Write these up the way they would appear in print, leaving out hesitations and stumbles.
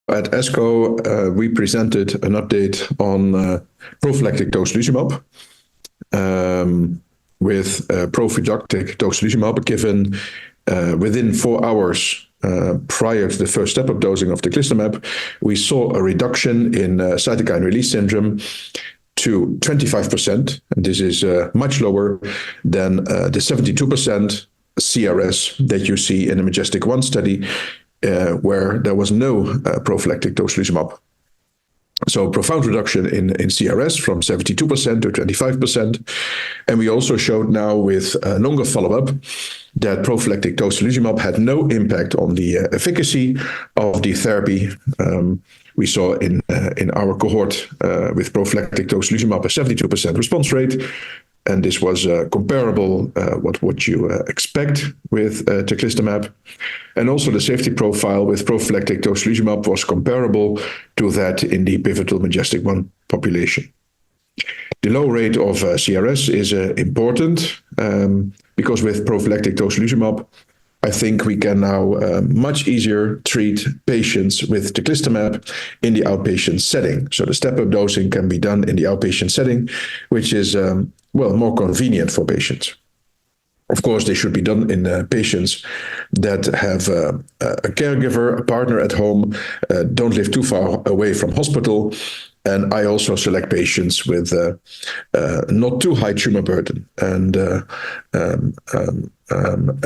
At ASCO, we presented an update on prophylactic tocilizumab with prophylactic tocilizumab given within 4 hours prior to the first step-up dosing of Teclistamab. We saw a reduction in cytokine release syndrome to 25%, and this is much lower than the 72% CRS that you see in the MajesTEC-1 study, where there was no prophylactic tocilizumab. So profound reduction in CRS from 72% to 25%. And we also showed now with longer follow-up that prophylactic tocilizumab had no impact on the efficacy of the therapy. We saw in our cohort with prophylactic tocilizumab a 72% response rate. And this was comparable what you expect with Teclistamab. And also the safety profile with prophylactic tocilizumab was comparable to that in the pivotal MajesTEC-1 population. The low rate of CRS is important because with prophylactic tocilizumab, I think we can now much easier treat patients with Teclistamab in the outpatient setting. So the step-up dosing can be done in the outpatient setting, which is more convenient for patients. Of course, they should be done in patients that have a caregiver, a partner at home, don't live too far away from hospital. And I also select patients with not too high tumor burden and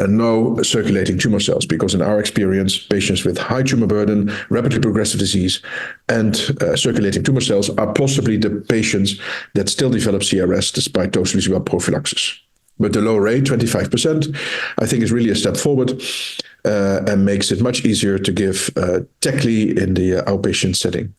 no circulating tumor cells, because in our experience, patients with high tumor burden, rapidly progressive disease, and circulating tumor cells are possibly the patients that still develop CRS despite tocilizumab prophylaxis. But the low rate, 25%, I think is really a step forward and makes it much easier to give Tecli in the outpatient setting.